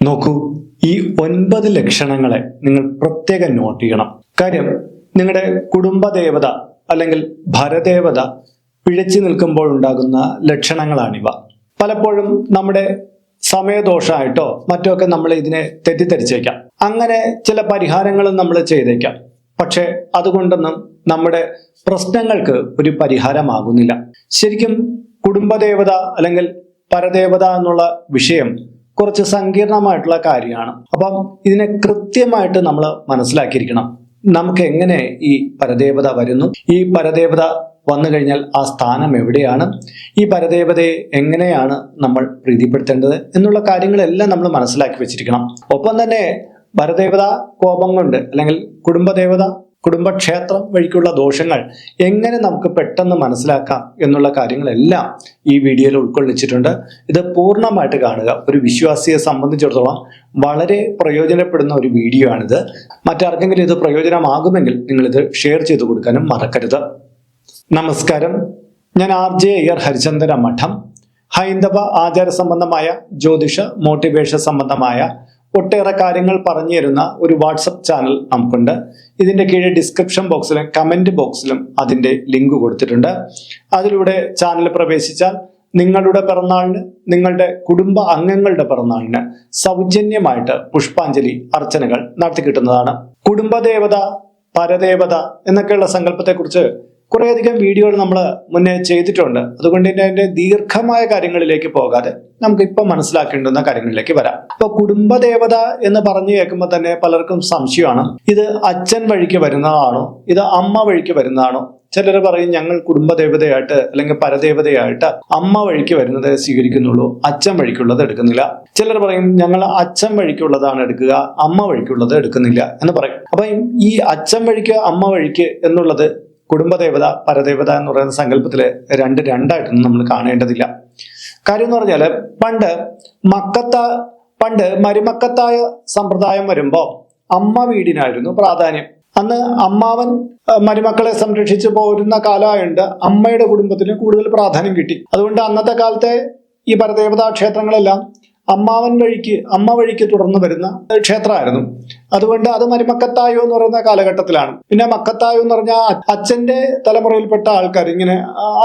നോക്കൂ, ഈ 9 ലക്ഷണങ്ങളെ നിങ്ങൾ പ്രത്യേകം നോട്ട് ചെയ്യണം. കാര്യം, നിങ്ങളുടെ കുടുംബദേവത അല്ലെങ്കിൽ ഭരദേവത പിഴച്ചു നിൽക്കുമ്പോൾ ഉണ്ടാകുന്ന ലക്ഷണങ്ങളാണിവ. പലപ്പോഴും നമ്മുടെ സമയദോഷമായിട്ടോ മറ്റോ ഒക്കെ നമ്മൾ ഇതിനെ തെറ്റിദ്ധരിച്ചേക്കാം. അങ്ങനെ ചില പരിഹാരങ്ങളും നമ്മൾ ചെയ്തേക്കാം. പക്ഷെ അതുകൊണ്ടൊന്നും നമ്മുടെ പ്രശ്നങ്ങൾക്ക് ഒരു പരിഹാരമാകുന്നില്ല. ശരിക്കും കുടുംബദേവത അല്ലെങ്കിൽ പരദേവത എന്നുള്ള വിഷയം കുറച്ച് സങ്കീർണമായിട്ടുള്ള കാര്യമാണ്. അപ്പം ഇതിനെ കൃത്യമായിട്ട് നമ്മൾ മനസ്സിലാക്കിയിരിക്കണം. നമുക്ക് എങ്ങനെ ഈ പരദേവത വരുന്നു, ഈ പരദേവത വന്നു കഴിഞ്ഞാൽ ആ സ്ഥാനം എവിടെയാണ്, ഈ പരദേവതയെ എങ്ങനെയാണ് നമ്മൾ പ്രീതിപ്പെടുത്തേണ്ടത് എന്നുള്ള കാര്യങ്ങളെല്ലാം നമ്മൾ മനസ്സിലാക്കി വെച്ചിരിക്കണം. ഒപ്പം തന്നെ പരദേവത കോപം കൊണ്ട് അല്ലെങ്കിൽ കുടുംബദേവത കുടുംബക്ഷേത്രം വഴിക്കുള്ള ദോഷങ്ങൾ എങ്ങനെ നമുക്ക് പെട്ടെന്ന് മനസ്സിലാക്കാം എന്നുള്ള കാര്യങ്ങളെല്ലാം ഈ വീഡിയോയിൽ ഉൾക്കൊള്ളിച്ചിട്ടുണ്ട്. ഇത് പൂർണ്ണമായിട്ട് കാണുക. ഒരു വിശ്വാസിയെ സംബന്ധിച്ചിടത്തോളം വളരെ പ്രയോജനപ്പെടുന്ന ഒരു വീഡിയോ ആണിത്. മറ്റാർക്കെങ്കിലും ഇത് പ്രയോജനമാകുമെങ്കിൽ നിങ്ങളിത് ഷെയർ ചെയ്ത് കൊടുക്കാനും മറക്കരുത്. നമസ്കാരം, ഞാൻ RJ അയ്യർ ഹരിചന്ദന മഠം. ഹൈന്ദവ ആചാര സംബന്ധമായ ജ്യോതിഷ മോട്ടിവേഷൻ സംബന്ധമായ ഒട്ടേറെ കാര്യങ്ങൾ പറഞ്ഞു തരുന്ന ഒരു വാട്സപ്പ് ചാനൽ നമുക്കുണ്ട്. ഇതിന്റെ കീഴെ ഡിസ്ക്രിപ്ഷൻ ബോക്സിലും കമന്റ് ബോക്സിലും അതിന്റെ ലിങ്ക് കൊടുത്തിട്ടുണ്ട്. അതിലൂടെ ചാനൽ പ്രവേശിച്ചാൽ നിങ്ങളുടെ പിറന്നാളിന്, നിങ്ങളുടെ കുടുംബ അംഗങ്ങളുടെ പിറന്നാളിന് സൗജന്യമായിട്ട് പുഷ്പാഞ്ജലി അർച്ചനകൾ നടത്തി കിട്ടുന്നതാണ്. കുടുംബദേവത, പരദേവത എന്നൊക്കെയുള്ള സങ്കല്പത്തെക്കുറിച്ച് കുറേയധികം വീഡിയോകൾ നമ്മൾ മുന്നേ ചെയ്തിട്ടുണ്ട്. അതുകൊണ്ട് തന്നെ അതിന്റെ ദീർഘമായ കാര്യങ്ങളിലേക്ക് പോകാതെ നമുക്ക് ഇപ്പം മനസ്സിലാക്കേണ്ടുന്ന കാര്യങ്ങളിലേക്ക് വരാം. അപ്പൊ കുടുംബദേവത എന്ന് പറഞ്ഞു കേൾക്കുമ്പോൾ തന്നെ പലർക്കും സംശയമാണ്. ഇത് അച്ഛൻ വഴിക്ക് വരുന്നതാണോ, ഇത് അമ്മ വഴിക്ക് വരുന്നതാണോ? ചിലർ പറയും ഞങ്ങൾ കുടുംബദേവതയായിട്ട് അല്ലെങ്കിൽ പരദേവതയായിട്ട് അമ്മ വഴിക്ക് വരുന്നത് സ്വീകരിക്കുന്നുള്ളൂ, അച്ഛൻ വഴിക്കുള്ളത് എടുക്കുന്നില്ല. ചിലർ പറയും ഞങ്ങൾ അച്ഛൻ വഴിക്കുള്ളതാണ് എടുക്കുക, അമ്മ വഴിക്കുള്ളത് എടുക്കുന്നില്ല എന്ന് പറയും. അപ്പൊ ഈ അച്ഛൻ വഴിക്ക് അമ്മ വഴിക്ക് എന്നുള്ളത് കുടുംബദേവത പരദേവത എന്ന് പറയുന്ന സങ്കല്പത്തില് രണ്ടായിട്ടൊന്നും നമ്മൾ കാണേണ്ടതില്ല. കാര്യം എന്ന് പറഞ്ഞാല് പണ്ട് മരുമക്കത്തായ സമ്പ്രദായം വരുമ്പോ അമ്മ വീടിനായിരുന്നു പ്രാധാന്യം. അന്ന് അമ്മാവൻ മരുമക്കളെ സംരക്ഷിച്ചു പോരുന്ന കാലമായുണ്ട് അമ്മയുടെ കുടുംബത്തിന് കൂടുതൽ പ്രാധാന്യം കിട്ടി. അതുകൊണ്ട് അന്നത്തെ കാലത്തെ ഈ പരദേവതാ ക്ഷേത്രങ്ങളെല്ലാം അമ്മ വഴിക്ക് തുടർന്ന് വരുന്ന ക്ഷേത്രമായിരുന്നു. അതുകൊണ്ട് അത് മരുമക്കത്തായോ എന്ന് പറയുന്ന കാലഘട്ടത്തിലാണ്. പിന്നെ മക്കത്തായോ എന്ന് പറഞ്ഞാൽ അച്ഛന്റെ തലമുറയിൽപ്പെട്ട ആൾക്കാർ ഇങ്ങനെ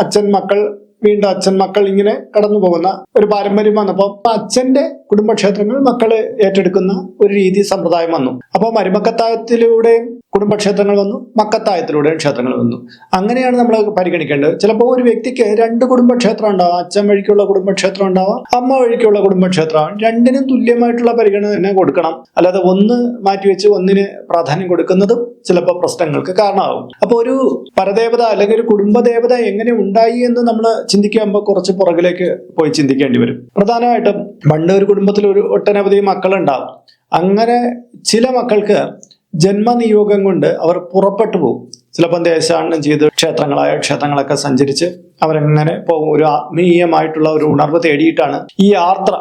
അച്ഛൻ മക്കൾ ഇങ്ങനെ കടന്നു പോകുന്ന ഒരു പാരമ്പര്യം വന്നപ്പോൾ അച്ഛന്റെ കുടുംബക്ഷേത്രങ്ങൾ മക്കള് ഏറ്റെടുക്കുന്ന ഒരു രീതി സമ്പ്രദായം വന്നു. അപ്പോൾ മരുമക്കത്തായത്തിലൂടെയും കുടുംബക്ഷേത്രങ്ങൾ വന്നു, മക്കത്തായത്തിലൂടെയും ക്ഷേത്രങ്ങൾ വന്നു. അങ്ങനെയാണ് നമ്മൾ പരിഗണിക്കേണ്ടത്. ചിലപ്പോൾ ഒരു വ്യക്തിക്ക് 2 കുടുംബക്ഷേത്രം ഉണ്ടാവാം. അച്ഛൻ വഴിക്കുള്ള കുടുംബക്ഷേത്രം ഉണ്ടാവാം, അമ്മ വഴിക്കുള്ള കുടുംബക്ഷേത്രമാണ്. രണ്ടിനും തുല്യമായിട്ടുള്ള പരിഗണന തന്നെ കൊടുക്കണം. അല്ലാതെ ഒന്ന് മാറ്റിവെച്ച് ഒന്നിന് പ്രാധാന്യം കൊടുക്കുന്നതും ചിലപ്പോൾ പ്രശ്നങ്ങൾക്ക് കാരണമാകും. അപ്പോൾ ഒരു പരദേവത അല്ലെങ്കിൽ ഒരു കുടുംബദേവത എങ്ങനെ ഉണ്ടായി എന്ന് നമ്മൾ ചിന്തിക്കുമ്പോൾ കുറച്ച് പുറകിലേക്ക് പോയി ചിന്തിക്കേണ്ടി വരും. പ്രധാനമായിട്ടും പണ്ട് ഒരു കുടുംബത്തിൽ ഒട്ടനവധി മക്കളുണ്ടാവും. അങ്ങനെ ചില മക്കൾക്ക് ജന്മനിയോഗം കൊണ്ട് അവർ പുറപ്പെട്ടു പോകും. ചിലപ്പോൾ ദേശാടനം ചെയ്ത് ക്ഷേത്രങ്ങളൊക്കെ സഞ്ചരിച്ച് അവരങ്ങനെ പോകും. ഒരു ആത്മീയമായിട്ടുള്ള ഒരു ഉണർവ് തേടിയിട്ടാണ് ഈ യാത്ര.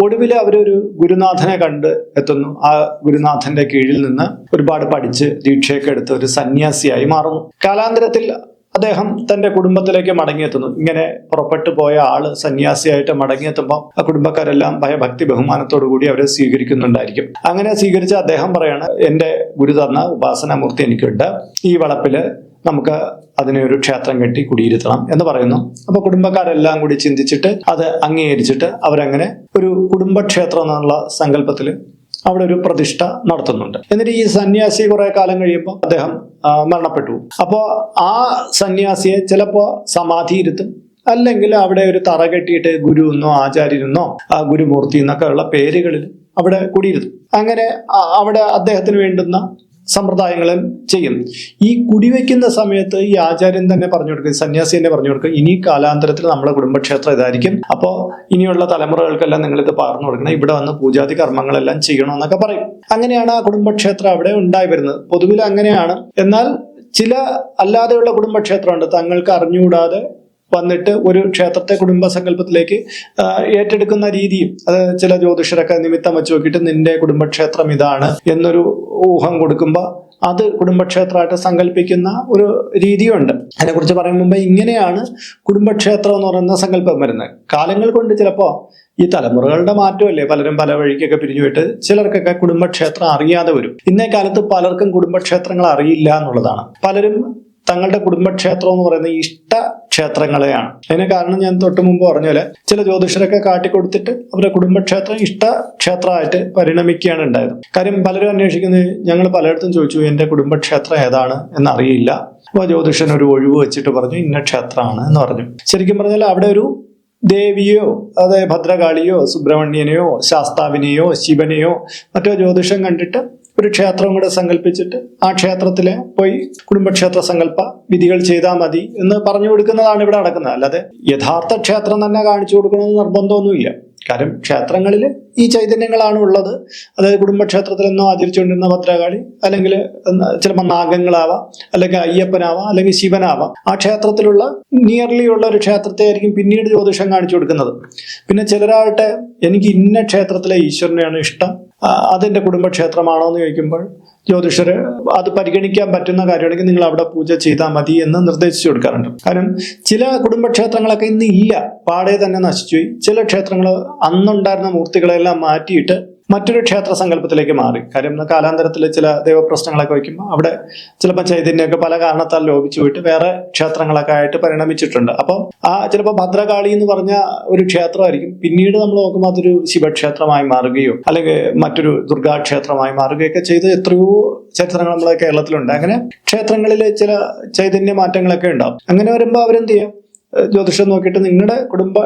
ഒടുവിൽ അവരൊരു ഗുരുനാഥനെ കണ്ട് എത്തുന്നു. ആ ഗുരുനാഥന്റെ കീഴിൽ നിന്ന് ഒരുപാട് പഠിച്ച് ദീക്ഷയൊക്കെ എടുത്ത് ഒരു സന്യാസിയായി മാറുന്നു. കാലാന്തരത്തിൽ അദ്ദേഹം തന്റെ കുടുംബത്തിലേക്ക് മടങ്ങിയെത്തുന്നു. ഇങ്ങനെ പുറപ്പെട്ടു പോയ ആള് സന്യാസിയായിട്ട് മടങ്ങിയെത്തുമ്പോൾ ആ കുടുംബക്കാരെല്ലാം ഭയഭക്തി ബഹുമാനത്തോടു കൂടി അവരെ സ്വീകരിക്കുന്നുണ്ടായിരിക്കും. അങ്ങനെ സ്വീകരിച്ച അദ്ദേഹം പറയാണ്, എന്റെ ഗുരു തന്ന ഉപാസനാമൂർത്തി എനിക്കുണ്ട്, ഈ വളപ്പില് നമുക്ക് അതിനെ ഒരു ക്ഷേത്രം കെട്ടി കുടിയിരുത്തണം എന്ന് പറയുന്നു. അപ്പൊ കുടുംബക്കാരെല്ലാം കൂടി ചിന്തിച്ചിട്ട് അത് അംഗീകരിച്ചിട്ട് അവരങ്ങനെ ഒരു കുടുംബക്ഷേത്രം എന്നുള്ള സങ്കല്പത്തില് അവിടെ ഒരു പ്രതിഷ്ഠ നടത്തുന്നുണ്ട്. എന്നിട്ട് ഈ സന്യാസി കുറെ കാലം കഴിയുമ്പോൾ അദ്ദേഹം മരണപ്പെട്ടു. അപ്പോ ആ സന്യാസിയെ ചിലപ്പോ സമാധി ഇരുത്തും, അല്ലെങ്കിൽ അവിടെ ഒരു തറ കെട്ടിയിട്ട് ഗുരു എന്നോ ആചാര്യനെന്നോ ഗുരുമൂർത്തി എന്നൊക്കെ ഉള്ള പേരുകളിൽ അവിടെ കുടിയിരുത്തും. അങ്ങനെ അവിടെ അദ്ദേഹത്തിന് വേണ്ടുന്ന സമ്പ്രദായങ്ങളും ചെയ്യും. ഈ കുടിവെക്കുന്ന സമയത്ത് ഈ ആചാര്യൻ തന്നെ പറഞ്ഞു കൊടുക്കും, സന്യാസി തന്നെ പറഞ്ഞു കൊടുക്കും, ഇനി കാലാന്തരത്തിൽ നമ്മുടെ കുടുംബക്ഷേത്രം ഇതായിരിക്കും, അപ്പോ ഇനിയുള്ള തലമുറകൾക്കെല്ലാം നിങ്ങളിത് പറഞ്ഞു കൊടുക്കണം, ഇവിടെ വന്ന് പൂജാതി കർമ്മങ്ങളെല്ലാം ചെയ്യണമെന്നൊക്കെ പറയും. അങ്ങനെയാണ് ആ കുടുംബക്ഷേത്രം അവിടെ ഉണ്ടായി വരുന്നത്. പൊതുവിൽ അങ്ങനെയാണ്. എന്നാൽ ചില അല്ലാതെയുള്ള കുടുംബക്ഷേത്രമുണ്ട്. തങ്ങൾക്ക് അറിഞ്ഞുകൂടാതെ വന്നിട്ട് ഒരു ക്ഷേത്രത്തെ കുടുംബസങ്കല്പത്തിലേക്ക് ഏറ്റെടുക്കുന്ന രീതിയും അത് ചില ജ്യോതിഷരൊക്കെ നിമിത്തം വെച്ച് നോക്കിയിട്ട് നിന്റെ കുടുംബക്ഷേത്രം ഇതാണ് എന്നൊരു ഊഹം കൊടുക്കുമ്പോൾ അത് കുടുംബക്ഷേത്രമായിട്ട് സങ്കല്പിക്കുന്ന ഒരു രീതിയുണ്ട്. അതിനെക്കുറിച്ച് പറയും മുമ്പ് ഇങ്ങനെയാണ് കുടുംബക്ഷേത്രം എന്ന് പറയുന്ന സങ്കല്പം വരുന്നത്. കാലങ്ങൾ കൊണ്ട് ചിലപ്പോൾ ഈ തലമുറകളുടെ മാറ്റമല്ലേ, പലരും പല വഴിക്കൊക്കെ പിരിഞ്ഞു പോയിട്ട് ചിലർക്കൊക്കെ കുടുംബക്ഷേത്രം അറിയാതെ വരും. ഇന്നേ കാലത്ത് പലർക്കും കുടുംബക്ഷേത്രങ്ങൾ അറിയില്ല എന്നുള്ളതാണ്. പലരും തങ്ങളുടെ കുടുംബക്ഷേത്രം എന്ന് പറയുന്നത് ഇഷ്ട ക്ഷേത്രങ്ങളെയാണ്. അതിന് കാരണം ഞാൻ തൊട്ട് മുമ്പ് പറഞ്ഞ പോലെ ചില ജ്യോതിഷരൊക്കെ കാട്ടിക്കൊടുത്തിട്ട് അവരുടെ കുടുംബക്ഷേത്രം ഇഷ്ട ക്ഷേത്രമായിട്ട് പരിണമിക്കുകയാണ് ഉണ്ടായത്. കാര്യം പലരും അന്വേഷിക്കുന്നത്, ഞങ്ങൾ പലയിടത്തും ചോദിച്ചു എൻ്റെ കുടുംബക്ഷേത്രം ഏതാണ് എന്നറിയില്ല. അപ്പോൾ ജ്യോതിഷൻ ഒരു ഒഴിവ് വെച്ചിട്ട് പറഞ്ഞു ഇന്ന ക്ഷേത്രമാണ് എന്ന് പറഞ്ഞു. ശരിക്കും പറഞ്ഞാൽ അവിടെ ഒരു ദേവിയോ അതായത് ഭദ്രകാളിയോ സുബ്രഹ്മണ്യനെയോ ശാസ്താവിനെയോ ശിവനെയോ മറ്റോ ജ്യോതിഷം കണ്ടിട്ട് ഒരു ക്ഷേത്രം കൂടെ സങ്കല്പിച്ചിട്ട് ആ ക്ഷേത്രത്തിലെ പോയി കുടുംബക്ഷേത്ര സങ്കല്പ വിധികൾ ചെയ്താൽ മതി എന്ന് പറഞ്ഞു കൊടുക്കുന്നതാണ് ഇവിടെ നടക്കുന്നത്. അല്ലാതെ യഥാർത്ഥ ക്ഷേത്രം തന്നെ കാണിച്ചു കൊടുക്കണമെന്ന് നിർബന്ധമൊന്നുമില്ല. കാര്യം ക്ഷേത്രങ്ങളിൽ ഈ ചൈതന്യങ്ങളാണ് ഉള്ളത്. അതായത് കുടുംബക്ഷേത്രത്തിൽ നിന്നോ ആചരിച്ചുകൊണ്ടിരുന്ന ഭദ്രകാളി, അല്ലെങ്കിൽ ചിലപ്പോൾ നാഗങ്ങളാവാം, അല്ലെങ്കിൽ അയ്യപ്പനാവാം, അല്ലെങ്കിൽ ശിവനാവാം. ആ ക്ഷേത്രത്തിലുള്ള നിയർലി ഉള്ള ഒരു ക്ഷേത്രത്തെ ആയിരിക്കും പിന്നീട് ജ്യോതിഷം കാണിച്ചു കൊടുക്കുന്നത്. പിന്നെ ചിലരാകട്ടെ എനിക്ക് ഇന്ന ക്ഷേത്രത്തിലെ ഈശ്വരനെയാണ് ഇഷ്ടം, അതെന്റെ കുടുംബക്ഷേത്രമാണോ എന്ന് ചോദിക്കുമ്പോൾ ജ്യോതിഷര് അത് പരിഗണിക്കാൻ പറ്റുന്ന കാര്യമാണെങ്കിൽ നിങ്ങൾ അവിടെ പൂജ ചെയ്താൽ മതി എന്ന് നിർദ്ദേശിച്ചു കൊടുക്കാറുണ്ട്. കാരണം ചില കുടുംബക്ഷേത്രങ്ങളൊക്കെ ഇന്ന് ഇല്ല, പാടെ തന്നെ നശിച്ചുപോയി. ചില ക്ഷേത്രങ്ങൾ അന്നുണ്ടായിരുന്ന മൂർത്തികളെല്ലാം മാറ്റിയിട്ട് മറ്റൊരു ക്ഷേത്ര സങ്കല്പത്തിലേക്ക് മാറി. കാര്യം കാലാന്തരത്തിൽ ചില ദൈവപ്രശ്നങ്ങളൊക്കെ വയ്ക്കുമ്പോൾ അവിടെ ചിലപ്പോൾ ചൈതന്യമൊക്കെ പല കാരണത്താൽ ലോപിച്ചു പോയിട്ട് വേറെ ക്ഷേത്രങ്ങളൊക്കെ ആയിട്ട് പരിണമിച്ചിട്ടുണ്ട്. അപ്പം ആ ചിലപ്പോൾ ഭദ്രകാളി എന്ന് പറഞ്ഞ ഒരു ക്ഷേത്രമായിരിക്കും പിന്നീട് നമ്മൾ നോക്കുമ്പോൾ അതൊരു ശിവക്ഷേത്രമായി മാറുകയോ അല്ലെങ്കിൽ മറ്റൊരു ദുർഗാക്ഷേത്രമായി മാറുകയൊക്കെ ചെയ്ത് എത്രയോ ചരിത്രങ്ങൾ നമ്മളെ കേരളത്തിലുണ്ട്. അങ്ങനെ ക്ഷേത്രങ്ങളിൽ ചില ചൈതന്യ മാറ്റങ്ങളൊക്കെ ഉണ്ടാവും. അങ്ങനെ വരുമ്പോൾ അവരെന്ത് ചെയ്യും, ജ്യോതിഷം നോക്കിയിട്ട് നിങ്ങളുടെ കുടുംബ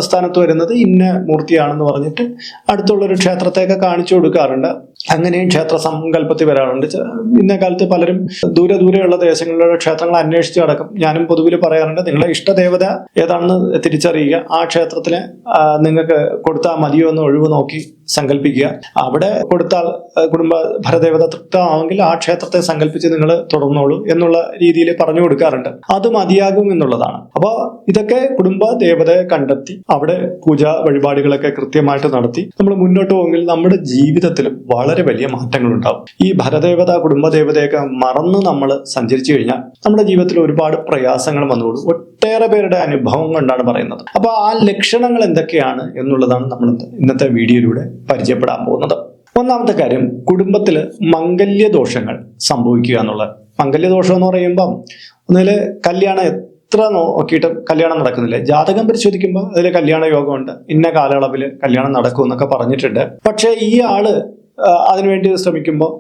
സ്ഥാനത്ത് വരുന്നത് ഇന്ന മൂർത്തിയാണെന്ന് പറഞ്ഞിട്ട് അടുത്തുള്ളൊരു ക്ഷേത്രത്തെയൊക്കെ കാണിച്ചു കൊടുക്കാറുണ്ട്. അങ്ങനെയും ക്ഷേത്ര സങ്കല്പത്തിൽ വരാറുണ്ട്. ഇന്നേ കാലത്ത് പലരും ദൂരെ ദൂരെയുള്ള ദേശങ്ങളിലുള്ള ക്ഷേത്രങ്ങൾ അന്വേഷിച്ച് നടക്കും. ഞാനും പൊതുവിൽ പറയാറുണ്ട്, നിങ്ങളെ ഇഷ്ടദേവത ഏതാണെന്ന് തിരിച്ചറിയുക, ആ ക്ഷേത്രത്തിന് നിങ്ങൾക്ക് കൊടുത്താൽ മതിയോ എന്ന് ഒഴിവ് നോക്കി സങ്കല്പിക്കുക. അവിടെ കൊടുത്താൽ കുടുംബ ഭരദേവത തൃപ്തമാണെങ്കിൽ ആ ക്ഷേത്രത്തെ സങ്കല്പിച്ച് നിങ്ങൾ തുടർന്നോളൂ എന്നുള്ള രീതിയിൽ പറഞ്ഞു കൊടുക്കാറുണ്ട്. അത് മതിയാകും എന്നുള്ളതാണ്. അപ്പോൾ ഇതൊക്കെ കുടുംബ ദേവതയെ കണ്ടെത്തി അവിടെ പൂജാ വഴിപാടുകളൊക്കെ കൃത്യമായിട്ട് നടത്തി നമ്മൾ മുന്നോട്ട് പോകുമെങ്കിൽ നമ്മുടെ ജീവിതത്തിലും വളരെ വലിയ മാറ്റങ്ങൾ ഉണ്ടാവും. ഈ ഭരദേവത കുടുംബദേവതയൊക്കെ മറന്ന് നമ്മൾ സഞ്ചരിച്ചു കഴിഞ്ഞാൽ നമ്മുടെ ജീവിതത്തിൽ ഒരുപാട് പ്രയാസങ്ങൾ വന്നുകൂടും. ഒട്ടേറെ പേരുടെ അനുഭവം കൊണ്ടാണ് പറയുന്നത്. അപ്പോൾ ആ ലക്ഷണങ്ങൾ എന്തൊക്കെയാണ് എന്നുള്ളതാണ് നമ്മൾ ഇന്നത്തെ വീഡിയോയിലൂടെ പരിചയപ്പെടാൻ പോകുന്നത്. ഒന്നാമത്തെ കാര്യം, കുടുംബത്തിൽ മംഗല്യദോഷങ്ങൾ സംഭവിക്കുക എന്നുള്ളത്. മംഗല്യദോഷം എന്ന് പറയുമ്പം ഒന്നില് കല്യാണം എത്ര നോക്കിയിട്ടും കല്യാണം നടക്കുന്നില്ല. ജാതകം പരിശോധിക്കുമ്പോൾ അതിൽ കല്യാണ യോഗമുണ്ട്, ഇന്ന കാലയളവിൽ കല്യാണം നടക്കും എന്നൊക്കെ പറഞ്ഞിട്ടുണ്ട്. പക്ഷേ ഈ ആള് അതിനുവേണ്ടി ശ്രമിക്കുമ്പോൾ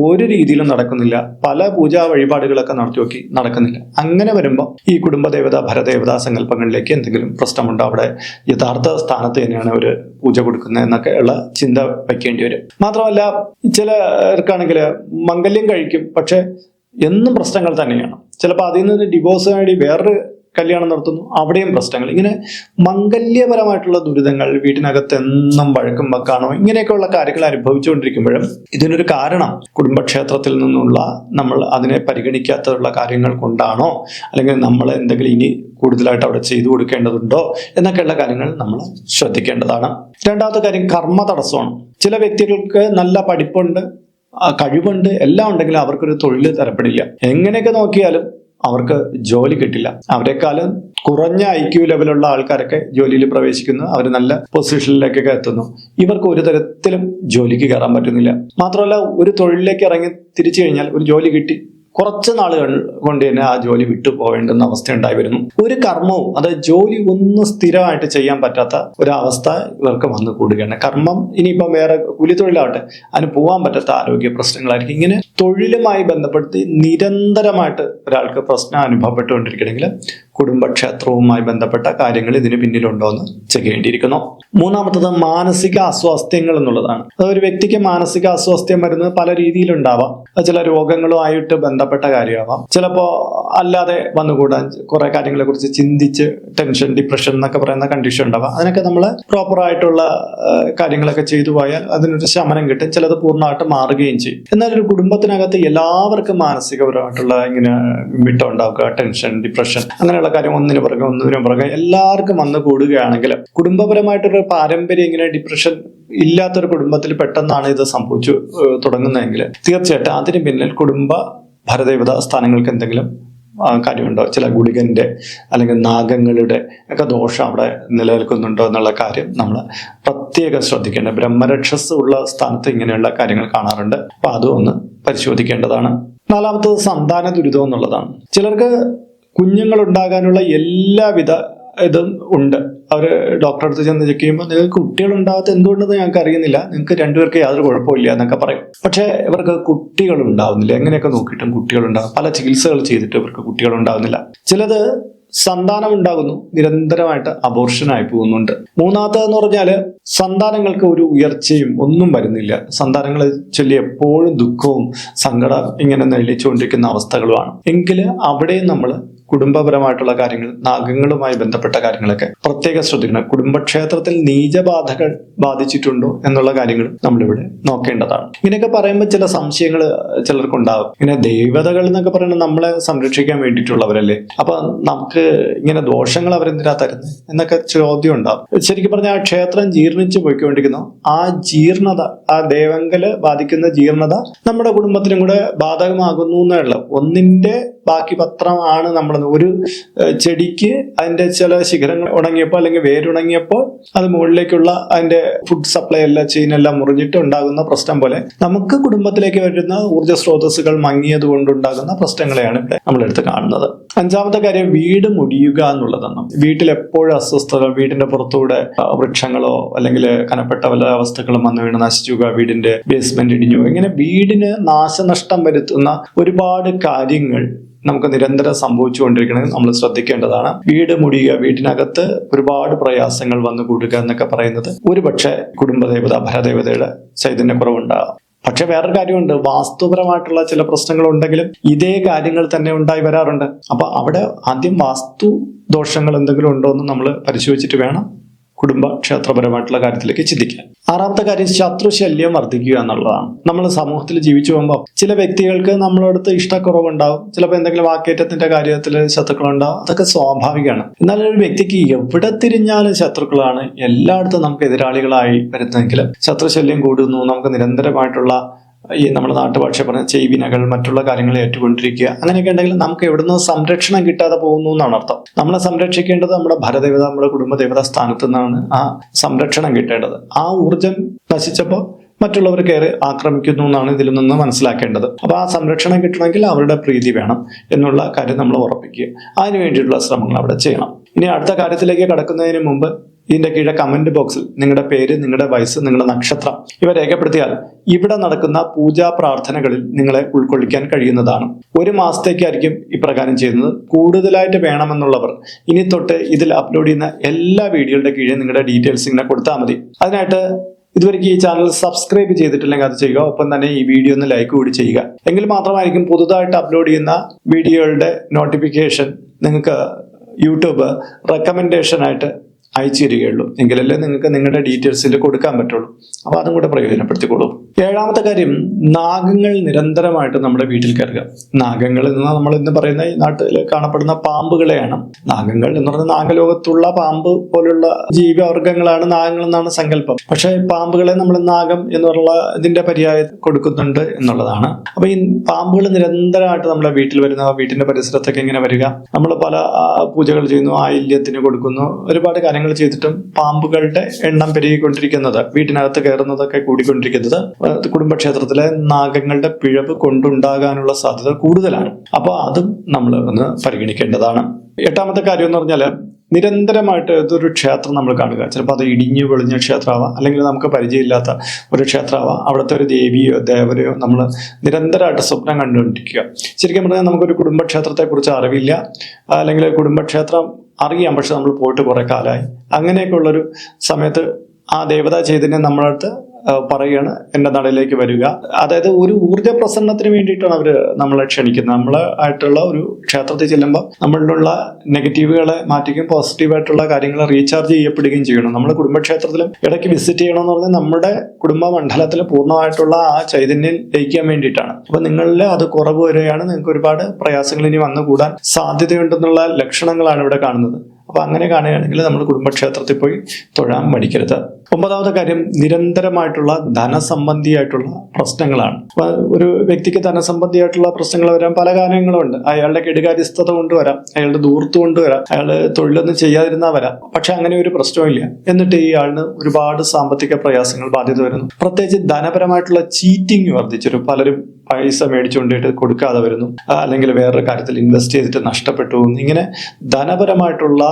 ഒരു രീതിയിലും നടക്കുന്നില്ല. പല പൂജാ വഴിപാടുകളൊക്കെ നടത്തി നോക്കി നടക്കുന്നില്ല. അങ്ങനെ വരുമ്പോൾ ഈ കുടുംബദേവത ഭരദേവതാ സങ്കല്പങ്ങളിലേക്ക് എന്തെങ്കിലും പ്രശ്നമുണ്ടോ, അവിടെ യഥാർത്ഥ സ്ഥാനത്ത് തന്നെയാണ് ഒരു പൂജ കൊടുക്കുന്നത് എന്നൊക്കെ ഉള്ള ചിന്ത വയ്ക്കേണ്ടി വരും. മാത്രമല്ല ചിലർക്കാണെങ്കിൽ മംഗല്യം കഴിക്കും, പക്ഷെ എന്നും പ്രശ്നങ്ങൾ തന്നെയാണ്. ചിലപ്പോൾ അതിൽ നിന്ന് ഡിവോഴ്സ് നേടി വേറൊരു കല്യാണം നടത്തുന്നു, അവിടെയും പ്രശ്നങ്ങൾ. ഇങ്ങനെ മംഗല്യപരമായിട്ടുള്ള ദുരിതങ്ങൾ, വീട്ടിനകത്ത് എന്നും വഴക്കും വെക്കാണോ, ഇങ്ങനെയൊക്കെയുള്ള കാര്യങ്ങൾ അനുഭവിച്ചുകൊണ്ടിരിക്കുമ്പോഴും ഇതിനൊരു കാരണം കുടുംബക്ഷേത്രത്തിൽ നിന്നുള്ള നമ്മൾ അതിനെ പരിഗണിക്കാത്തുള്ള കാര്യങ്ങൾ കൊണ്ടാണോ, അല്ലെങ്കിൽ നമ്മൾ എന്തെങ്കിലും ഇനി കൂടുതലായിട്ട് അവിടെ ചെയ്തു കൊടുക്കേണ്ടതുണ്ടോ എന്നൊക്കെയുള്ള കാര്യങ്ങൾ നമ്മൾ ശ്രദ്ധിക്കേണ്ടതാണ്. രണ്ടാമത്തെ കാര്യം, കർമ്മ തടസ്സമാണ്. ചില വ്യക്തികൾക്ക് നല്ല പഠിപ്പുണ്ട്, കഴിവുണ്ട്, എല്ലാം ഉണ്ടെങ്കിലും അവർക്കൊരു തൊഴിൽ തരപ്പെടില്ല. എങ്ങനെയൊക്കെ നോക്കിയാലും അവർക്ക് ജോലി കിട്ടില്ല. അവരെക്കാളും കുറഞ്ഞ IQ ലെവലുള്ള ആൾക്കാരൊക്കെ ജോലിയിൽ പ്രവേശിക്കുന്നു, അവർ നല്ല പൊസിഷനിലേക്കൊക്കെ എത്തുന്നു. ഇവർക്ക് ഒരു തരത്തിലും ജോലിക്ക് കയറാൻ പറ്റുന്നില്ല. മാത്രമല്ല ഒരു തൊഴിലിലേക്ക് ഇറങ്ങി തിരിച്ചു കഴിഞ്ഞാൽ ഒരു ജോലി കിട്ടി കുറച്ച് നാളുകൾ കൊണ്ട് തന്നെ ആ ജോലി വിട്ടു പോകേണ്ടുന്ന അവസ്ഥ ഉണ്ടായി വരുന്നു. ഒരു കർമ്മവും അതായത് ജോലി ഒന്നും സ്ഥിരമായിട്ട് ചെയ്യാൻ പറ്റാത്ത ഒരവസ്ഥ ഇവർക്ക് വന്നു കൂടുകയാണ്. കർമ്മം ഇനിയിപ്പം വേറെ കൂലിത്തൊഴിലാവട്ടെ, അതിന് പോകാൻ പറ്റാത്ത ആരോഗ്യ പ്രശ്നങ്ങളായിരിക്കും. ഇങ്ങനെ തൊഴിലുമായി ബന്ധപ്പെടുത്തി നിരന്തരമായിട്ട് ഒരാൾക്ക് പ്രശ്നം അനുഭവപ്പെട്ടുകൊണ്ടിരിക്കണമെങ്കിൽ കുടുംബക്ഷേത്രവുമായി ബന്ധപ്പെട്ട കാര്യങ്ങൾ ഇതിന് പിന്നിലുണ്ടോ എന്ന് ചെയ്യേണ്ടിയിരിക്കുന്നു. മൂന്നാമത്തത് മാനസിക അസ്വാസ്ഥ്യങ്ങൾ എന്നുള്ളതാണ്. അതൊരു വ്യക്തിക്ക് മാനസിക അസ്വാസ്ഥ്യം വരുന്നത് പല രീതിയിലുണ്ടാവാം. ചില രോഗങ്ങളുമായിട്ട് ബന്ധപ്പെട്ട കാര്യമാവാം, ചിലപ്പോൾ അല്ലാതെ വന്നുകൂടാൻ കുറെ കാര്യങ്ങളെ കുറിച്ച് ചിന്തിച്ച് ടെൻഷൻ, ഡിപ്രഷൻ എന്നൊക്കെ പറയുന്ന കണ്ടീഷൻ ഉണ്ടാവാം. അതിനൊക്കെ നമ്മൾ പ്രോപ്പറായിട്ടുള്ള കാര്യങ്ങളൊക്കെ ചെയ്തു പോയാൽ അതിനൊരു ശമനം കിട്ടും, ചിലത് പൂർണ്ണമായിട്ട് മാറുകയും ചെയ്യും. എന്നാൽ ഒരു കുടുംബത്തിനകത്ത് എല്ലാവർക്കും മാനസികപരമായിട്ടുള്ള ഇങ്ങനെ വിട്ടം ഉണ്ടാവുക, ടെൻഷൻ, ഡിപ്രഷൻ അങ്ങനെയുള്ള കാര്യം ഒന്നിനു പുറകെ എല്ലാവർക്കും വന്ന് കൂടുകയാണെങ്കിൽ കുടുംബപരമായിട്ടൊരു പാരമ്പര്യം ഇങ്ങനെ ഡിപ്രഷൻ ഇല്ലാത്തൊരു കുടുംബത്തിൽ പെട്ടെന്നാണ് ഇത് സംഭവിച്ചു തുടങ്ങുന്നതെങ്കിൽ തീർച്ചയായിട്ടും അതിന് പിന്നിൽ കുടുംബ ഭരദേവത സ്ഥാനങ്ങൾക്ക് എന്തെങ്കിലും കാര്യമുണ്ടോ, ചില ഗുളികന്റെ അല്ലെങ്കിൽ നാഗങ്ങളുടെ ഒക്കെ ദോഷം അവിടെ നിലനിൽക്കുന്നുണ്ടോ എന്നുള്ള കാര്യം നമ്മൾ പ്രത്യേകം ശ്രദ്ധിക്കേണ്ടത്. ബ്രഹ്മരക്ഷസ് ഉള്ള സ്ഥാനത്ത് ഇങ്ങനെയുള്ള കാര്യങ്ങൾ കാണാറുണ്ട്. അപ്പൊ അതും ഒന്ന് പരിശോധിക്കേണ്ടതാണ്. നാലാമത്തത് സന്താന ദുരിതം എന്നുള്ളതാണ്. ചിലർക്ക് കുഞ്ഞുങ്ങൾ ഉണ്ടാകാനുള്ള എല്ലാവിധ ഇതും ഉണ്ട്. അവര് ഡോക്ടറെ അടുത്ത് ചെന്ന് ചെക്ക് ചെയ്യുമ്പോൾ നിങ്ങൾക്ക് കുട്ടികളുണ്ടാകാത്ത എന്തുകൊണ്ടെന്ന് ഞങ്ങൾക്ക് അറിയുന്നില്ല, നിങ്ങൾക്ക് രണ്ടുപേർക്ക് യാതൊരു കുഴപ്പമില്ല എന്നൊക്കെ പറയും. പക്ഷെ ഇവർക്ക് കുട്ടികൾ ഉണ്ടാവുന്നില്ല. എങ്ങനെയൊക്കെ നോക്കിയിട്ടും കുട്ടികളുണ്ടാകും. പല ചികിത്സകൾ ചെയ്തിട്ട് ഇവർക്ക് കുട്ടികൾ ഉണ്ടാകുന്നില്ല. ചിലത് സന്താനം ഉണ്ടാകുന്നു, നിരന്തരമായിട്ട് അബോർഷനായി പോകുന്നുണ്ട്. മൂന്നാമത്തേന്ന് പറഞ്ഞാല് സന്താനങ്ങൾക്ക് ഒരു ഉയർച്ചയും ഒന്നും വരുന്നില്ല. സന്താനങ്ങളെ ചൊല്ലി എപ്പോഴും ദുഃഖവും സങ്കടം ഇങ്ങനെ നെല്ലിച്ചുകൊണ്ടിരിക്കുന്ന അവസ്ഥകളുമാണ്. എങ്കിൽ അവിടെയും നമ്മൾ കുടുംബപരമായിട്ടുള്ള കാര്യങ്ങൾ, നാഗങ്ങളുമായി ബന്ധപ്പെട്ട കാര്യങ്ങളൊക്കെ പ്രത്യേകം ശ്രദ്ധിക്കണം. കുടുംബക്ഷേത്രത്തിൽ നീചബാധകൾ ബാധിച്ചിട്ടുണ്ടോ എന്നുള്ള കാര്യങ്ങൾ നമ്മളിവിടെ നോക്കേണ്ടതാണ്. ഇങ്ങനെയൊക്കെ പറയുമ്പോൾ ചില സംശയങ്ങൾ ചിലർക്കുണ്ടാവും. ഇങ്ങനെ ദേവതകൾ എന്നൊക്കെ പറയുന്നത് നമ്മളെ സംരക്ഷിക്കാൻ വേണ്ടിയിട്ടുള്ളവരല്ലേ, അപ്പൊ നമുക്ക് ഇങ്ങനെ ദോഷങ്ങൾ അവരെന്തിനാ തരുന്നത് എന്നൊക്കെ ചോദ്യം ഉണ്ടാവും. ശരിക്കും പറഞ്ഞാൽ ആ ക്ഷേത്രം ജീർണിച്ചു പോയിക്കൊണ്ടിരിക്കുന്നു. ആ ജീർണത, ആ ദേവങ്കല് ബാധിക്കുന്ന ജീർണത നമ്മുടെ കുടുംബത്തിനും കൂടെ ബാധകമാകുന്നു എന്നുള്ള ഒന്നിന്റെ ബാക്കി പത്രമാണ് നമ്മൾ. ഒരു ചെടിക്ക് അതിന്റെ ചില ശിഖരങ്ങൾ ഉണങ്ങിയപ്പോൾ അല്ലെങ്കിൽ വേരുണങ്ങിയപ്പോൾ അത് മുകളിലേക്കുള്ള അതിന്റെ ഫുഡ് സപ്ലൈ എല്ലാം ചെയിനെല്ലാം മുറിഞ്ഞിട്ട് ഉണ്ടാകുന്ന പ്രശ്നം പോലെ നമുക്ക് കുടുംബത്തിലേക്ക് വരുന്ന ഊർജ്ജ സ്രോതസ്സുകൾ മങ്ങിയത് കൊണ്ടുണ്ടാകുന്ന പ്രശ്നങ്ങളെയാണ് ഇവിടെ നമ്മളെടുത്ത് കാണുന്നത്. അഞ്ചാമത്തെ കാര്യം വീട് മുടിയുക എന്നുള്ളതാണ്. വീട്ടിൽ എപ്പോഴും അസ്വസ്ഥതകൾ, വീടിന്റെ പുറത്തൂടെ വൃക്ഷങ്ങളോ അല്ലെങ്കിൽ കനപ്പെട്ട വല്ല വസ്തുക്കളും വന്നു വീണ് നശിച്ചുക, വീടിന്റെ ബേസ്മെന്റ് ഇടിഞ്ഞു, ഇങ്ങനെ വീടിന് നാശനഷ്ടം വരുത്തുന്ന ഒരുപാട് കാര്യങ്ങൾ നമുക്ക് നിരന്തരം സംഭവിച്ചുകൊണ്ടിരിക്കുന്നത് നമ്മൾ ശ്രദ്ധിക്കേണ്ടതാണ്. വീട് മുടിയുക, വീട്ടിനകത്ത് ഒരുപാട് പ്രയാസങ്ങൾ വന്നു കൂടുക എന്നൊക്കെ പറയുന്നത് ഒരുപക്ഷെ കുടുംബദേവത ഭരദേവതയുടെ ചൈതന്യക്കുറവുണ്ടാകും. പക്ഷെ വേറൊരു കാര്യമുണ്ട്, വാസ്തുപരമായിട്ടുള്ള ചില പ്രശ്നങ്ങൾ ഉണ്ടെങ്കിലും ഇതേ കാര്യങ്ങൾ തന്നെ ഉണ്ടായി വരാറുണ്ട്. അപ്പൊ അവിടെ ആദ്യം വാസ്തു ദോഷങ്ങൾ എന്തെങ്കിലും ഉണ്ടോ എന്ന് നമ്മൾ പരിശോധിച്ചിട്ട് വേണം കുടുംബ ക്ഷേത്രപരമായിട്ടുള്ള കാര്യത്തിലേക്ക് ചിന്തിക്കാൻ. ആറാമത്തെ കാര്യം ശത്രുശല്യം വർദ്ധിക്കുക എന്നുള്ളതാണ്. നമ്മൾ സമൂഹത്തിൽ ജീവിച്ചു പോകുമ്പോൾ ചില വ്യക്തികൾക്ക് നമ്മളടുത്ത് ഇഷ്ടക്കുറവുണ്ടാവും. ചിലപ്പോൾ എന്തെങ്കിലും വാക്കേറ്റത്തിന്റെ കാര്യത്തിൽ ശത്രുക്കളുണ്ടാവും. അതൊക്കെ സ്വാഭാവികമാണ്. എന്നാൽ ഒരു വ്യക്തിക്ക് എവിടെ തിരിഞ്ഞാലും ശത്രുക്കളാണ്. എല്ലായിടത്തും നമുക്ക് എതിരാളികളായി വരുന്നെങ്കിലും ശത്രുശല്യം കൂടുന്നു. നമുക്ക് നിരന്തരമായിട്ടുള്ള ഈ നമ്മുടെ നാട്ടുഭാഷ പറഞ്ഞ ചെയ്വിനകൾ, മറ്റുള്ള കാര്യങ്ങൾ ഏറ്റുകൊണ്ടിരിക്കുക, അങ്ങനെയൊക്കെ ഉണ്ടെങ്കിൽ നമുക്ക് എവിടുന്ന് സംരക്ഷണം കിട്ടാതെ പോകുന്നു എന്നാണ് അർത്ഥം. നമ്മളെ സംരക്ഷിക്കേണ്ടത് നമ്മുടെ ഭരദേവത, നമ്മുടെ കുടുംബദേവത സ്ഥാനത്ത് നിന്നാണ് ആ സംരക്ഷണം കിട്ടേണ്ടത്. ആ ഊർജം നശിച്ചപ്പോൾ മറ്റുള്ളവർ കയറി ആക്രമിക്കുന്നു എന്നാണ് ഇതിൽ നിന്ന് മനസ്സിലാക്കേണ്ടത്. അപ്പൊ ആ സംരക്ഷണം കിട്ടണമെങ്കിൽ അവരുടെ പ്രീതി വേണം എന്നുള്ള കാര്യം നമ്മൾ ഉറപ്പിക്കുക. അതിനു വേണ്ടിയിട്ടുള്ള ശ്രമങ്ങൾ അവിടെ ചെയ്യണം. ഇനി അടുത്ത കാര്യത്തിലേക്ക് കടക്കുന്നതിന് മുമ്പ് ഇതിന്റെ കീഴെ കമന്റ് ബോക്സിൽ നിങ്ങളുടെ പേര്, നിങ്ങളുടെ വയസ്സ്, നിങ്ങളുടെ നക്ഷത്രം ഇവ രേഖപ്പെടുത്തിയാൽ ഇവിടെ നടക്കുന്ന പൂജാ പ്രാർത്ഥനകളിൽ നിങ്ങളെ ഉൾക്കൊള്ളിക്കാൻ കഴിയുന്നതാണ്. 1 മാസത്തേക്കായിരിക്കും ഇപ്രകാരം ചെയ്യുന്നത്. കൂടുതലായിട്ട് വേണമെന്നുള്ളവർ ഇനി തൊട്ട് ഇതിൽ അപ്ലോഡ് ചെയ്യുന്ന എല്ലാ വീഡിയോയുടെ കീഴെ നിങ്ങളുടെ ഡീറ്റെയിൽസ് ഇങ്ങനെ കൊടുത്താൽ മതി. അതിനായിട്ട് ഇതുവരെയ്ക്ക് ഈ ചാനൽ സബ്സ്ക്രൈബ് ചെയ്തിട്ടില്ലെങ്കിൽ അത് ചെയ്യുക. ഒപ്പം തന്നെ ഈ വീഡിയോ ഒന്ന് ലൈക്ക് കൂടി ചെയ്യുക. എങ്കിൽ മാത്രമായിരിക്കും പുതുതായിട്ട് അപ്ലോഡ് ചെയ്യുന്ന വീഡിയോകളുടെ നോട്ടിഫിക്കേഷൻ നിങ്ങൾക്ക് യൂട്യൂബ് റെക്കമെൻഡേഷൻ ആയിട്ട് അയച്ചു തരികയുള്ളൂ. എങ്കിലല്ലേ നിങ്ങൾക്ക് നിങ്ങളുടെ ഡീറ്റെയിൽസിൽ കൊടുക്കാൻ പറ്റുള്ളൂ. അപ്പൊ അതും കൂടെ പ്രയോജനപ്പെടുത്തിക്കോളൂ. 7ാമത്തെ കാര്യം, നാഗങ്ങൾ നിരന്തരമായിട്ട് നമ്മുടെ വീട്ടിൽ കയറുക. നാഗങ്ങൾ എന്ന് നമ്മൾ ഇന്ന് പറയുന്ന ഈ നാട്ടിൽ കാണപ്പെടുന്ന പാമ്പുകളെയാണ്. നാഗങ്ങൾ എന്ന് പറഞ്ഞാൽ നാഗലോകത്തുള്ള പാമ്പ് പോലുള്ള ജീവിവർഗങ്ങളാണ് നാഗങ്ങൾ എന്നാണ് സങ്കല്പം. പക്ഷെ പാമ്പുകളെ നമ്മൾ നാഗം എന്നുള്ള ഇതിന്റെ പര്യായം കൊടുക്കുന്നുണ്ട് എന്നുള്ളതാണ്. അപ്പൊ ഈ പാമ്പുകൾ നിരന്തരമായിട്ട് നമ്മുടെ വീട്ടിൽ വരുന്ന, വീട്ടിന്റെ പരിസരത്തൊക്കെ ഇങ്ങനെ വരിക. നമ്മൾ പല പൂജകൾ ചെയ്യുന്നു, ആയില്യത്തിന് കൊടുക്കുന്നു, ഒരുപാട് കാര്യങ്ങൾ ചെയ്തിട്ടും പാമ്പുകളുടെ എണ്ണം പെരുകിക്കൊണ്ടിരിക്കുന്നത്, വീട്ടിനകത്ത് കയറുന്നതൊക്കെ കൂടിക്കൊണ്ടിരിക്കുന്നത് കുടുംബക്ഷേത്രത്തിലെ നാഗങ്ങളുടെ പിഴവ് കൊണ്ടുണ്ടാകാനുള്ള സാധ്യത കൂടുതലാണ്. അപ്പോൾ അതും നമ്മൾ ഒന്ന് പരിഗണിക്കേണ്ടതാണ്. 8ാമത്തെ കാര്യം എന്ന് പറഞ്ഞാൽ നിരന്തരമായിട്ട് ഇതൊരു ക്ഷേത്രം നമ്മൾ കാണുക. ചിലപ്പോൾ അത് ഇടിഞ്ഞു പൊളിഞ്ഞ ക്ഷേത്രമാവാം, അല്ലെങ്കിൽ നമുക്ക് പരിചയമില്ലാത്ത ഒരു ക്ഷേത്രമാവാം. അവിടുത്തെ ഒരു ദേവിയോ ദേവരെയോ നമ്മൾ നിരന്തരമായിട്ട് സ്വപ്നം കണ്ടുകൊണ്ടിരിക്കുക. ശരിക്കും പറഞ്ഞാൽ നമുക്കൊരു കുടുംബക്ഷേത്രത്തെക്കുറിച്ച് അറിവില്ല, അല്ലെങ്കിൽ കുടുംബക്ഷേത്രം അറിയാം, പക്ഷെ നമ്മൾ പോയിട്ട് കുറെ കാലമായി. അങ്ങനെയൊക്കെ ഉള്ളൊരു സമയത്ത് ആ ദേവതാ ചൈതന്യം നമ്മളടുത്ത് പറയുകയാണ് എൻ്റെ നടയിലേക്ക് വരിക. അതായത് ഒരു ഊർജ്ജ പ്രസരണത്തിന് വേണ്ടിയിട്ടാണ് അവർ നമ്മളെ ക്ഷണിക്കുന്നത്. നമ്മളായിട്ടുള്ള ഒരു ക്ഷേത്രത്തിൽ ചെല്ലുമ്പോൾ നമ്മളിലുള്ള നെഗറ്റീവുകളെ മാറ്റിക്കും, പോസിറ്റീവായിട്ടുള്ള കാര്യങ്ങൾ റീചാർജ് ചെയ്യപ്പെടുകയും ചെയ്യണം. നമ്മുടെ കുടുംബക്ഷേത്രത്തിലും ഇടയ്ക്ക് വിസിറ്റ് ചെയ്യണമെന്ന് പറഞ്ഞാൽ നമ്മുടെ കുടുംബ മണ്ഡലത്തിൽ പൂർണ്ണമായിട്ടുള്ള ആ ചൈതന്യം ലയിക്കാൻ വേണ്ടിയിട്ടാണ്. അപ്പൊ നിങ്ങളിൽ അത് കുറവ് വരികയാണ്, നിങ്ങൾക്ക് ഒരുപാട് പ്രയാസങ്ങൾ ഇനി വന്നുകൂടാൻ സാധ്യതയുണ്ടെന്നുള്ള ലക്ഷണങ്ങളാണ് ഇവിടെ കാണുന്നത്. അപ്പൊ അങ്ങനെ കാണുകയാണെങ്കിൽ നമ്മൾ കുടുംബക്ഷേത്രത്തിൽ പോയി തൊഴാൻ മടിക്കരുത്. 9ാമത്തെ കാര്യം, നിരന്തരമായിട്ടുള്ള ധനസംബന്ധിയായിട്ടുള്ള പ്രശ്നങ്ങളാണ്. അപ്പൊ ഒരു വ്യക്തിക്ക് ധനസംബന്ധിയായിട്ടുള്ള പ്രശ്നങ്ങൾ വരാൻ പല കാര്യങ്ങളുണ്ട്. അയാളുടെ കെടുകാര്യസ്ഥത കൊണ്ടുവരാം, അയാളുടെ ദൂർത്ത് കൊണ്ടുവരാം, അയാൾ തൊഴിലൊന്നും ചെയ്യാതിരുന്നാൽ വരാം. പക്ഷെ അങ്ങനെ ഒരു പ്രശ്നമില്ല. എന്നിട്ട് ഈ ആളിന് ഒരുപാട് സാമ്പത്തിക പ്രയാസങ്ങൾ ബാധ്യത വരുന്നു. പ്രത്യേകിച്ച് ധനപരമായിട്ടുള്ള ചീറ്റിംഗ് വർദ്ധിച്ചൊരു പലരും പൈസ മേടിച്ചുകൊണ്ടിട്ട് കൊടുക്കാതെ വരുന്നു, അല്ലെങ്കിൽ വേറൊരു കാര്യത്തിൽ ഇൻവെസ്റ്റ് ചെയ്തിട്ട് നഷ്ടപ്പെട്ടു പോകുന്നു. ഇങ്ങനെ ധനപരമായിട്ടുള്ള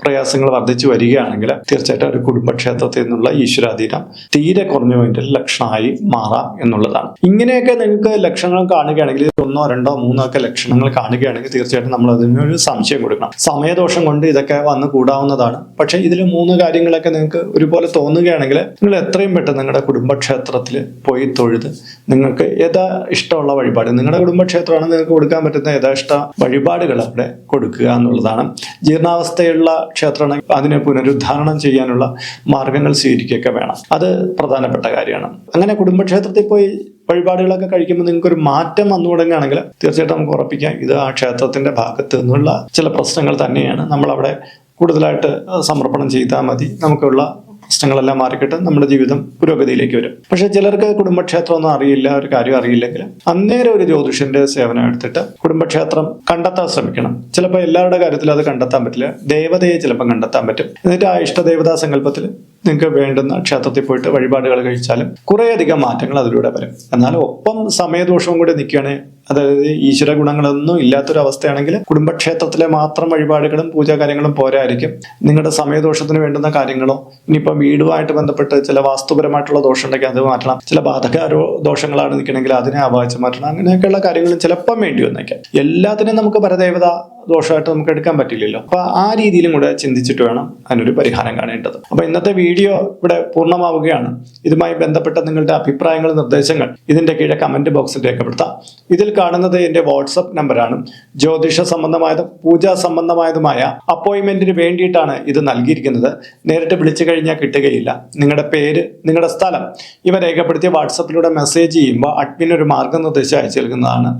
പ്രയാസങ്ങൾ വർദ്ധിച്ചു വരികയാണെങ്കിൽ തീർച്ചയായിട്ടും ഒരു കുടുംബക്ഷേത്രത്തിൽ നിന്നുള്ള ഈശ്വരാധീനം തീരെ കുറഞ്ഞ പോയിന്റിൽ ലക്ഷണമായി മാറാം എന്നുള്ളതാണ്. ഇങ്ങനെയൊക്കെ നിങ്ങൾക്ക് ലക്ഷണങ്ങൾ കാണുകയാണെങ്കിൽ 1, 2, 3 ഒക്കെ ലക്ഷണങ്ങൾ കാണുകയാണെങ്കിൽ തീർച്ചയായിട്ടും നമ്മൾ അതിനൊരു സംശയം കൊടുക്കണം. സമയദോഷം കൊണ്ട് ഇതൊക്കെ വന്ന് കൂടാവുന്നതാണ്. പക്ഷെ ഇതിൽ 3 കാര്യങ്ങളൊക്കെ നിങ്ങൾക്ക് ഒരുപോലെ തോന്നുകയാണെങ്കിൽ നിങ്ങൾ എത്രയും പെട്ടെന്ന് നിങ്ങളുടെ കുടുംബക്ഷേത്രത്തിൽ പോയി തൊഴുത് നിങ്ങൾക്ക് യഥാ ഇഷ്ടമുള്ള വഴിപാട്, നിങ്ങളുടെ കുടുംബക്ഷേത്രമാണ്, നിങ്ങൾക്ക് കൊടുക്കാൻ പറ്റുന്ന യഥാഇഷ്ട വഴിപാടുകൾ അവിടെ കൊടുക്കുക എന്നുള്ളതാണ്. ജീർണാവസ്ഥയുള്ള ക്ഷേത്രമാണെങ്കിൽ അതിനെ പുനരുദ്ധാരണം ചെയ്യാനുള്ള മാർഗങ്ങൾ സ്വീകരിക്കുകയൊക്കെ വേണം. അത് പ്രധാനപ്പെട്ട കാര്യമാണ്. അങ്ങനെ കുടുംബക്ഷേത്രത്തിൽ പോയി വഴിപാടുകളൊക്കെ കഴിക്കുമ്പോൾ നിങ്ങൾക്ക് ഒരു മാറ്റം വന്നു തുടങ്ങുകയാണെങ്കിൽ തീർച്ചയായിട്ടും നമുക്ക് ഉറപ്പിക്കാം ഇത് ആ ക്ഷേത്രത്തിന്റെ ഭാഗത്ത് നിന്നുള്ള ചില പ്രശ്നങ്ങൾ തന്നെയാണ്. നമ്മളവിടെ കൂടുതലായിട്ട് സമർപ്പണം ചെയ്താൽ മതി, നമുക്കുള്ള പ്രശ്നങ്ങളെല്ലാം മാറിക്കിട്ട് നമ്മുടെ ജീവിതം പുരോഗതിയിലേക്ക് വരും. പക്ഷെ ചിലർക്ക് കുടുംബക്ഷേത്രം ഒന്നും അറിയില്ല, ഒരു കാര്യം അറിയില്ലെങ്കിൽ അന്നേരം ഒരു ജ്യോതിഷന്റെ സേവനം എടുത്തിട്ട് കുടുംബക്ഷേത്രം കണ്ടെത്താൻ ശ്രമിക്കണം. ചിലപ്പോൾ എല്ലാവരുടെ കാര്യത്തിൽ അത് കണ്ടെത്താൻ പറ്റില്ല, ദേവതയെ ചിലപ്പോൾ കണ്ടെത്താൻ പറ്റും. എന്നിട്ട് ആ ഇഷ്ടദേവതാ സങ്കല്പത്തിൽ നിങ്ങൾക്ക് വേണ്ടുന്ന ക്ഷേത്രത്തിൽ പോയിട്ട് വഴിപാടുകൾ കഴിച്ചാലും കുറേയധികം മാറ്റങ്ങൾ അതിലൂടെ വരും. എന്നാൽ ഒപ്പം സമയദോഷവും കൂടി നിൽക്കുകയാണെങ്കിൽ, അതായത് ഈശ്വര ഗുണങ്ങളൊന്നും ഇല്ലാത്തൊരവസ്ഥയാണെങ്കിൽ കുടുംബക്ഷേത്രത്തിലെ മാത്രം വഴിപാടുകളും പൂജാകാര്യങ്ങളും പോരായിരിക്കും. നിങ്ങളുടെ സമയദോഷത്തിന് വേണ്ടുന്ന കാര്യങ്ങളോ, ഇനിയിപ്പം വീടുമായിട്ട് ബന്ധപ്പെട്ട് ചില വാസ്തുപരമായിട്ടുള്ള ദോഷം ഉണ്ടെങ്കിൽ അത് മാറ്റണം, ചില ബാധകാരോ ദോഷങ്ങളാണ് നിൽക്കണമെങ്കിൽ അതിനെ ആവാഹിച്ച് മാറ്റണം, അങ്ങനെയൊക്കെയുള്ള കാര്യങ്ങളും ചിലപ്പം വേണ്ടി വന്നേക്കാം. എല്ലാത്തിനും നമുക്ക് പരദേവത ദോഷമായിട്ട് നമുക്ക് എടുക്കാൻ പറ്റില്ലല്ലോ. അപ്പൊ ആ രീതിയിലും കൂടെ ചിന്തിച്ചിട്ട് വേണം അതിനൊരു പരിഹാരം കാണേണ്ടത്. അപ്പൊ ഇന്നത്തെ വീഡിയോ ഇവിടെ പൂർണ്ണമാവുകയാണ്. ഇതുമായി ബന്ധപ്പെട്ട നിങ്ങളുടെ അഭിപ്രായങ്ങൾ, നിർദ്ദേശങ്ങൾ ഇതിന്റെ കീഴെ കമന്റ് ബോക്സിൽ രേഖപ്പെടുത്താം. ഇതിൽ കാണുന്നത് എന്റെ വാട്സപ്പ് നമ്പറാണ്. ജ്യോതിഷ സംബന്ധമായതും പൂജാ സംബന്ധമായതുമായ അപ്പോയിന്റ്മെന്റിന് വേണ്ടിയിട്ടാണ് ഇത് നൽകിയിരിക്കുന്നത്. നേരിട്ട് വിളിച്ചു കഴിഞ്ഞാൽ കിട്ടുകയില്ല. നിങ്ങളുടെ പേര്, നിങ്ങളുടെ സ്ഥലം ഇവ രേഖപ്പെടുത്തി വാട്സപ്പിലൂടെ മെസ്സേജ് ചെയ്യുമ്പോൾ അഡ്മിൻ ഒരു മാർഗനിർദ്ദേശം അയച്ചു നൽകുന്നതാണ്.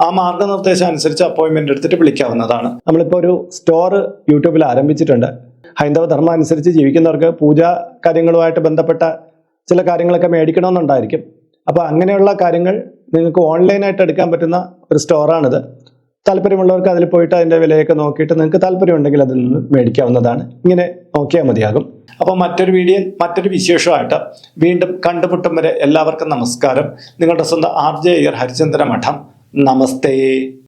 ആ മാർഗനിർദ്ദേശം അനുസരിച്ച് അപ്പോയിന്റ്മെന്റ് എടുത്തിട്ട് വിളിക്കാവുന്നതാണ്. നമ്മളിപ്പോൾ ഒരു സ്റ്റോർ യൂട്യൂബിൽ ആരംഭിച്ചിട്ടുണ്ട്. ഹൈന്ദവ ധർമ്മം അനുസരിച്ച് ജീവിക്കുന്നവർക്ക് പൂജാ കാര്യങ്ങളുമായിട്ട് ബന്ധപ്പെട്ട ചില കാര്യങ്ങളൊക്കെ മേടിക്കണമെന്നുണ്ടായിരിക്കും. അപ്പോൾ അങ്ങനെയുള്ള കാര്യങ്ങൾ നിങ്ങൾക്ക് ഓൺലൈനായിട്ട് എടുക്കാൻ പറ്റുന്ന ഒരു സ്റ്റോറാണിത്. താല്പര്യമുള്ളവർക്ക് അതിൽ പോയിട്ട് അതിൻ്റെ വിലയൊക്കെ നോക്കിയിട്ട് നിങ്ങൾക്ക് താല്പര്യമുണ്ടെങ്കിൽ അതിൽ നിന്ന് മേടിക്കാവുന്നതാണ്. ഇങ്ങനെ നോക്കിയാൽ മതിയാകും. അപ്പോൾ മറ്റൊരു വീഡിയോയിൽ മറ്റൊരു വിശേഷമായിട്ട് വീണ്ടും കണ്ടുമുട്ടും വരെ എല്ലാവർക്കും നമസ്കാരം. നിങ്ങളുടെ സ്വന്തം RJ അയ്യർ, ഹരിചന്ദ്ര മഠം. നമസ്തേ.